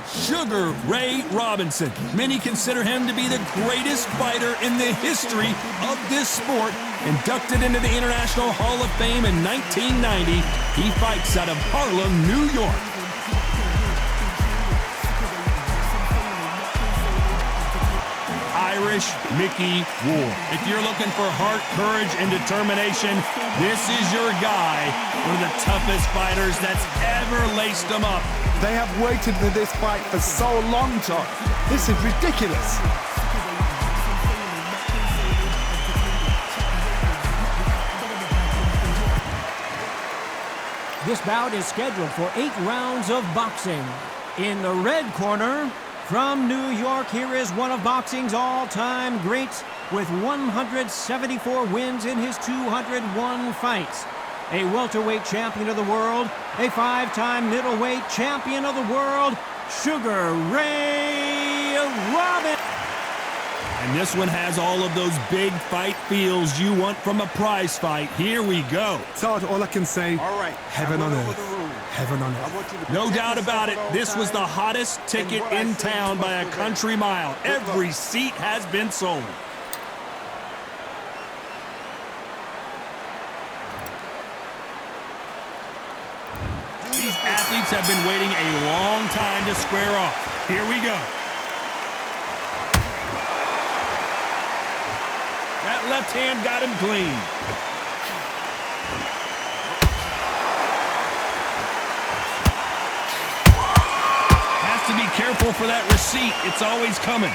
Sugar Ray Robinson. Many consider him to be the greatest fighter in the history of this sport. Inducted into the International Hall of Fame in 1990, he fights out of Harlem, New York. Irish Mickey Ward. If you're looking for heart, courage, and determination, this is your guy. One of the toughest fighters that's ever laced them up. They have waited for this fight for so long, Todd. This is ridiculous. This bout is scheduled for 8 rounds of boxing. In the red corner, from New York, here is one of boxing's all-time greats with 174 wins in his 201 fights. A welterweight champion of the world, a 5-time middleweight champion of the world, Sugar Ray Robinson. And this one has all of those big fight feels you want from a prize fight. Here we go. Todd, all I can say, heaven on earth. Heaven on earth. No doubt about it, this was the hottest ticket in town by a country mile. Every seat has been sold. These athletes have been waiting a long time to square off. Here we go. That left hand got him clean. Has to be careful for that receipt. It's always coming.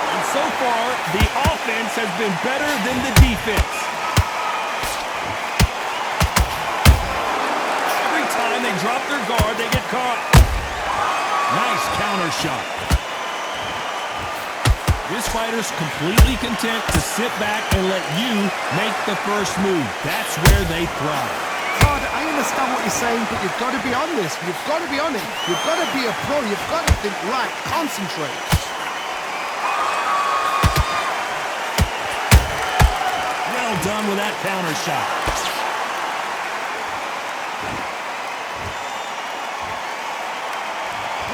And so far, the offense has been better than the defense. Every time they drop their guard, they get caught. Nice counter shot. This fighter's completely content to sit back and let you make the first move. That's where they thrive. Todd, I understand what you're saying, but you've got to be on this. You've got to be on it. You've got to be a pro. You've got to think right. Concentrate. Well done with that counter shot.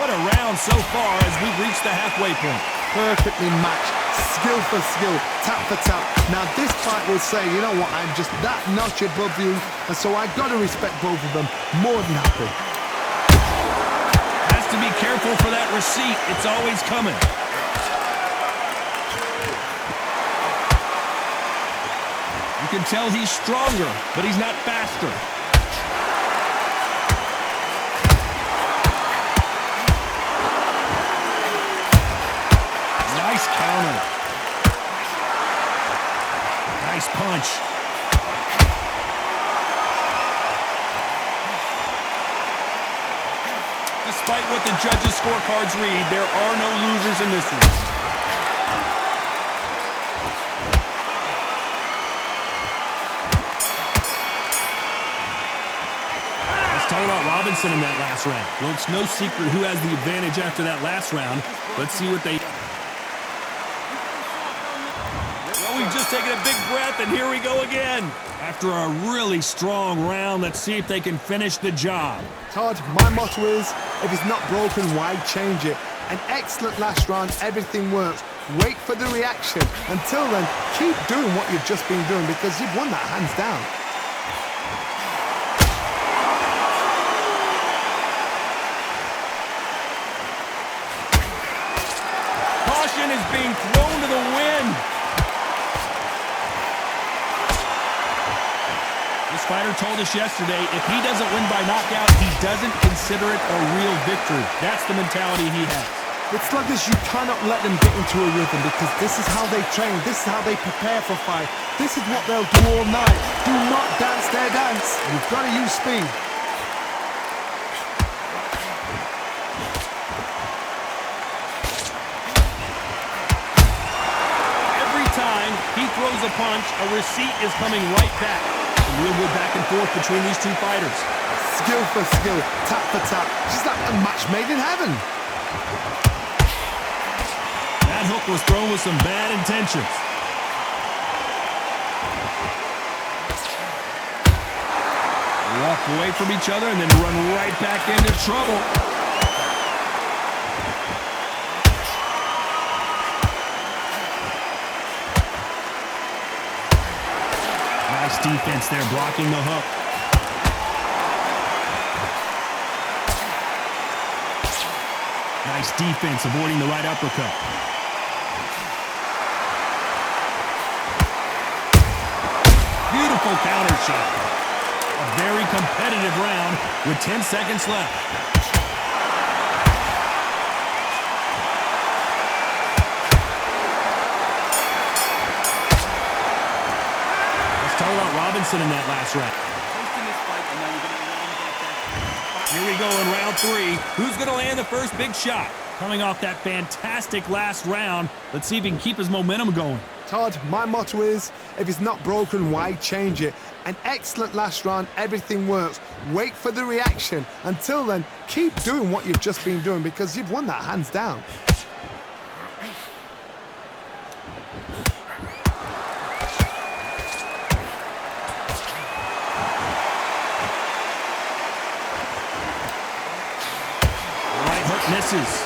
What a round so far as we've reached the halfway point. Perfectly matched, skill for skill, tap for tap. Now this fight will say, you know what, I'm just that notch above you, and so I've got to respect both of them. More than happy. Has to be careful for that receipt. It's always coming. You can tell he's stronger, but he's not faster. Nice counter. Nice punch. Despite what the judges' scorecards read, there are no losers in this one. Let's talk about Robinson in that last round. Well, it's no secret who has the advantage after that last round. Let's see what they... We've just taken a big breath, and here we go again. After a really strong round, let's see if they can finish the job. Todd, my motto is, if it's not broken, why change it? An excellent last round, everything works. Wait for the reaction. Until then, keep doing what you've just been doing because you've won that hands down. Caution is being thrown to the wind. This fighter told us yesterday, if he doesn't win by knockout, he doesn't consider it a real victory. That's the mentality he has. With sluggers, you cannot let them get into a rhythm because this is how they train, this is how they prepare for fight. This is what they'll do all night. Do not dance their dance. You've got to use speed. Every time he throws a punch, a receipt is coming right back. A real good back and forth between these two fighters. Skill for skill, tap for tap. Just like a match made in heaven. That hook was thrown with some bad intentions. walk away from each other and then run right back into trouble. Nice defense there, blocking the hook. Nice defense, avoiding the right uppercut. Beautiful counter shot. A very competitive round with 10 seconds left. Let's talk about Robinson in that last round. Here we go in round 3. Who's going to land the first big shot? Coming off that fantastic last round, let's see if he can keep his momentum going. Todd, my motto is, if it's not broken, why change it? An excellent last round, everything works. Wait for the reaction. Until then, keep doing what you've just been doing because you've won that hands down. Right hook misses.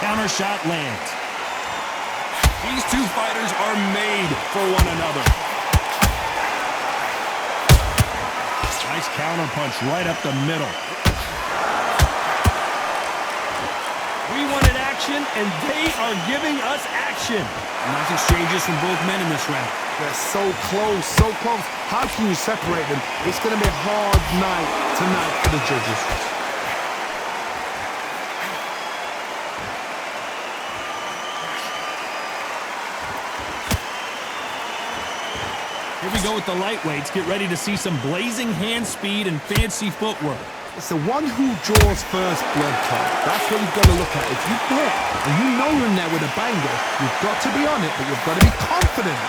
Counter shot lands. These two fighters are made for one another. Nice counter punch right up the middle. We wanted action, and they are giving us action. Nice exchanges from both men in this round. They're so close, so close. How can you separate them? It's going to be a hard night tonight for the judges. Here we go with the lightweights. Get ready to see some blazing hand speed and fancy footwork. It's the one who draws first blood, Todd. That's what you've got to look at. If you hit and you know you're in there with a banger, you've got to be on it, but you've got to be confident.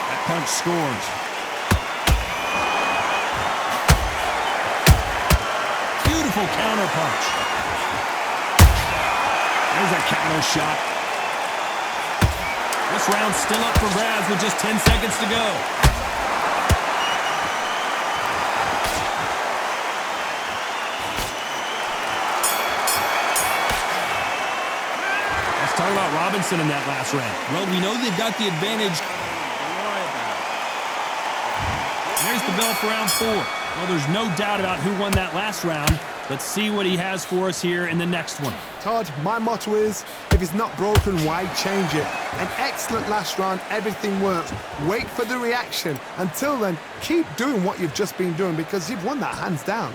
That punch scores. Beautiful counter punch. There's a counter shot. This round's still up for grabs with just 10 seconds to go. Let's talk about Robinson in that last round. Well, we know they've got the advantage. There's the bell for round 4. Well, there's no doubt about who won that last round. Let's see what he has for us here in the next one. Todd, my motto is, if it's not broken, why change it? An excellent last round, everything works. Wait for the reaction. Until then, keep doing what you've just been doing because you've won that hands down.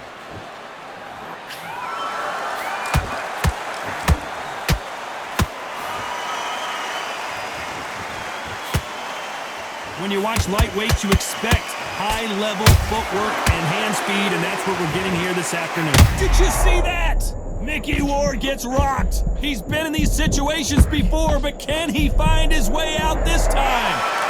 When you watch lightweights, you expect high-level footwork and hand speed, and that's what we're getting here this afternoon. Did you see that? Mickey Ward gets rocked. He's been in these situations before, but can he find his way out this time?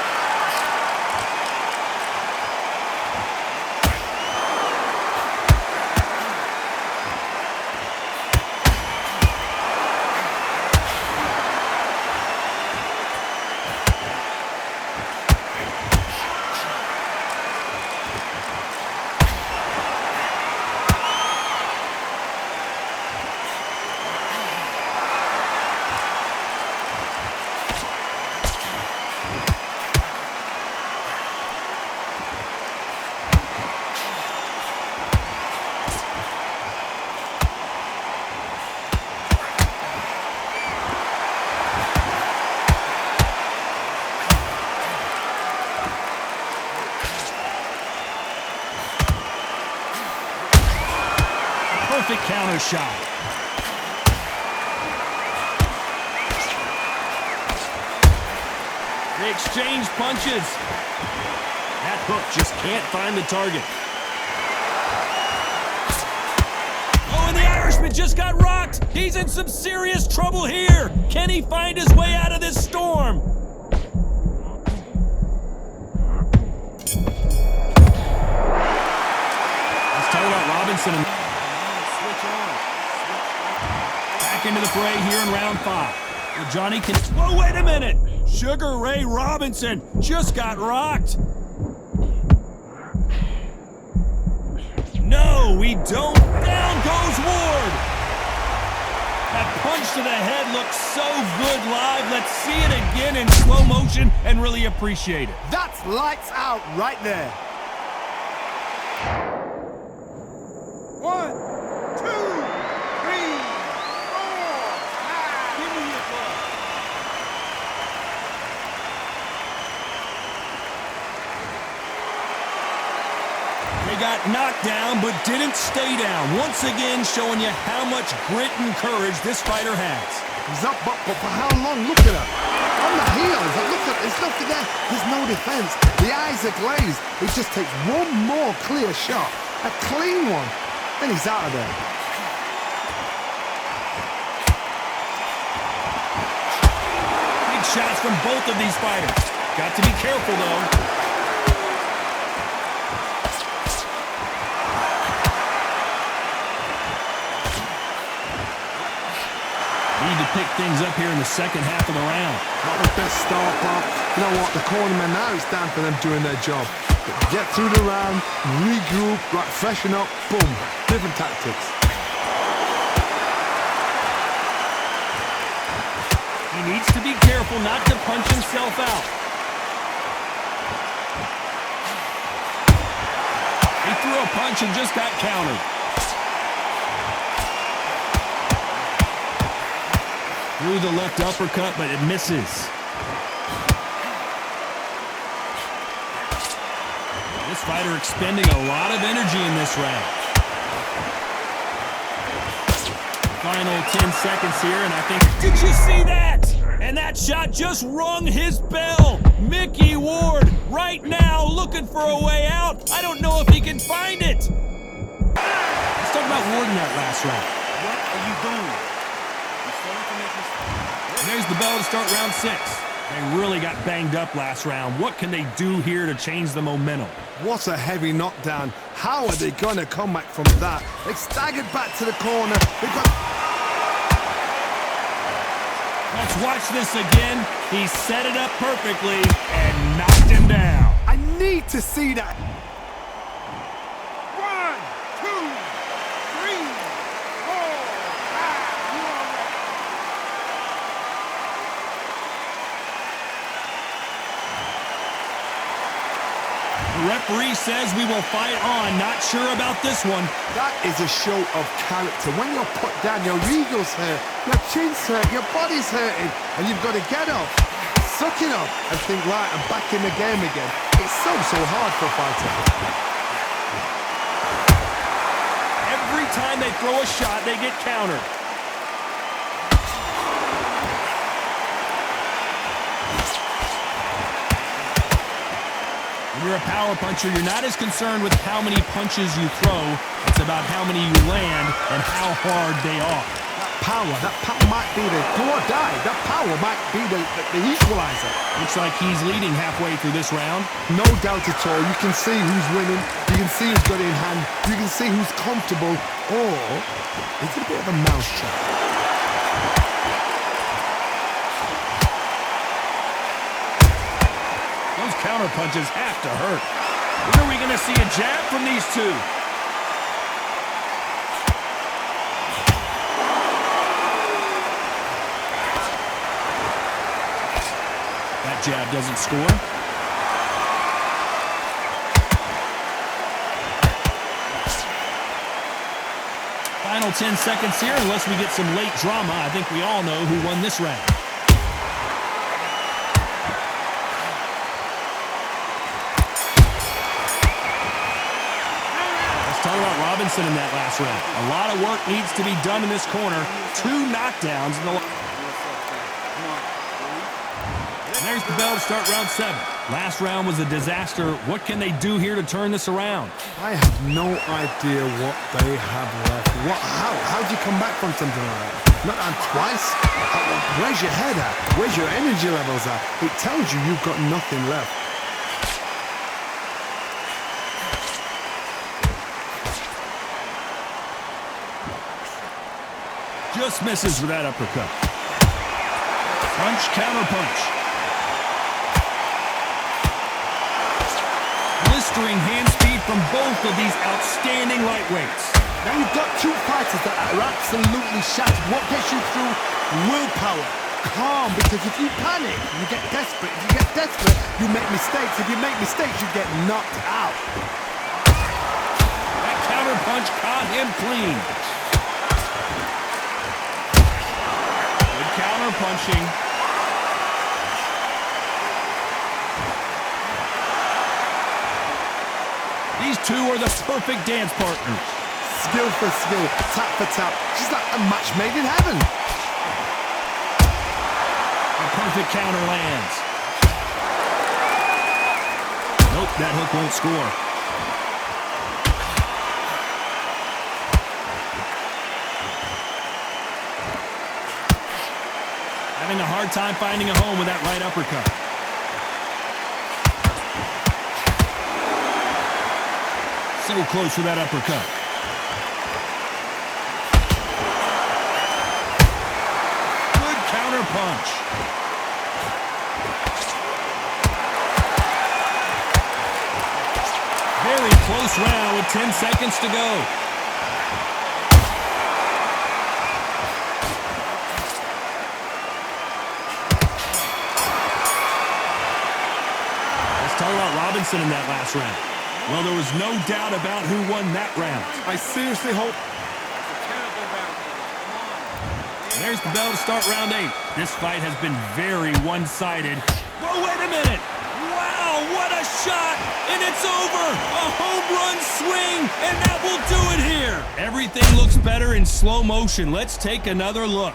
Perfect counter shot. They exchange punches. That hook just can't find the target. Oh, and the Irishman just got rocked. He's in some serious trouble here. Can he find his way out of this storm? Let's talk about Robinson. Switch on. back into the fray here in round 5. Well, Johnny can... Whoa, wait a minute! Sugar Ray Robinson just got rocked. No, we don't. Down goes Ward. That punch to the head looks so good live. Let's see it again in slow motion and really appreciate it. That's lights out right there. 1, 2, 3, 4, 5. Give me your glove. They got knocked down, but didn't stay down. Once again, showing you how much grit and courage this fighter has. He's up, but for how long? Look at him. On the heels. Look at, there's nothing there. There's no defense. The eyes are glazed. It just takes one more clear shot. A clean one. And he's out of there. Big shots from both of these fighters. Got to be careful, though. Need to pick things up here in the second half of the round. Not the best start, Bob. You know what? The cornermen now, it's time for them doing their job. Get through the round, regroup, right, freshen up, boom. Different tactics. He needs to be careful not to punch himself out. He threw a punch and just got countered. Threw the left uppercut, but it misses. This fighter expending a lot of energy in this round. Final 10 seconds here, and I think... Did you see that? And that shot just rung his bell. Mickey Ward, right now, looking for a way out. I don't know if he can find it. Let's talk about Ward in that last round. What are you doing? There's the bell to start round 6. They really got banged up last round. What can they do here to change the momentum? What a heavy knockdown. How are they going to come back from that? They staggered back to the corner. They've got... Let's watch this again. He set it up perfectly and knocked him down. I need to see that. 1, 2, 3, 4, 5. You are ready. The referee says we will fight on. Not sure about this one. That is a show of character. When you're put down, your ego's hurt, your chin's hurt, your body's hurting, and you've got to get up, suck it up, and think, right, I'm back in the game again. It's so hard for a fighter. Every time they throw a shot, they get countered. When you're a power puncher, you're not as concerned with how many punches you throw. It's about how many you land and how hard they are. That power might be the do or die. That power might be the equalizer. Looks like he's leading halfway through this round. No doubt at all. You can see who's winning. You can see who's got it in hand. You can see who's comfortable. Or it's a bit of a mousetrap. Those counter punches have to hurt. When are we going to see a jab from these two? That jab doesn't score. Final 10 seconds here, unless we get some late drama. I think we all know who won this round. Talk about Robinson in that last round. A lot of work needs to be done in this corner. 2 knockdowns in the... There's the bell to start round 7. Last round was a disaster. What can they do here to turn this around? I have no idea what they have left. How do you come back from something like that? Not on twice? Where's your head at? Where's your energy levels at? It tells you you've got nothing left. Just misses with that uppercut. Punch, counter punch. Blistering hand speed from both of these outstanding lightweights. Now you've got two fighters that are absolutely shattered. What gets you through? Willpower. Calm, because if you panic, you get desperate. If you get desperate, you make mistakes. If you make mistakes, you get knocked out. That counter punch caught him clean. Good counter punching. These two are the perfect dance partners. Skill for skill, tap for tap. Just like a match made in heaven. A perfect counter lands. Nope, that hook won't score. Having a hard time finding a home with that right uppercut. So close with that uppercut. Good counter punch. Very close round with 10 seconds to go. Let's talk about Robinson in that last round. Well, there was no doubt about who won that round. I seriously hope... There's the bell to start round 8. This fight has been very one-sided. Whoa, wait a minute! Wow, what a shot! And it's over! A home run swing, and that will do it here! Everything looks better in slow motion. Let's take another look.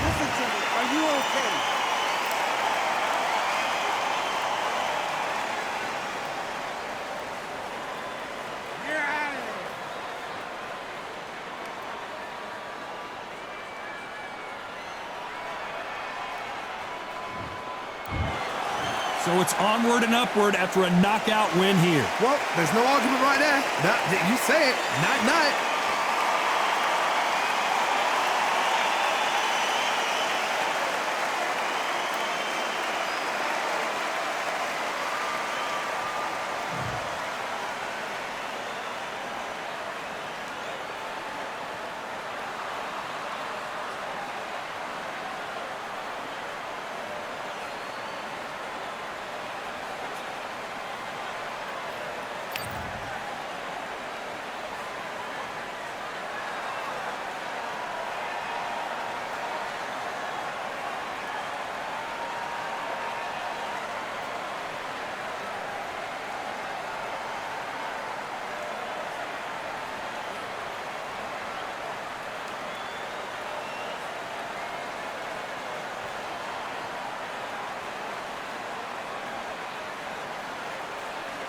Listen to me. Are you okay? So it's onward and upward after a knockout win here. Well, there's no argument right there. You say it. Night-night.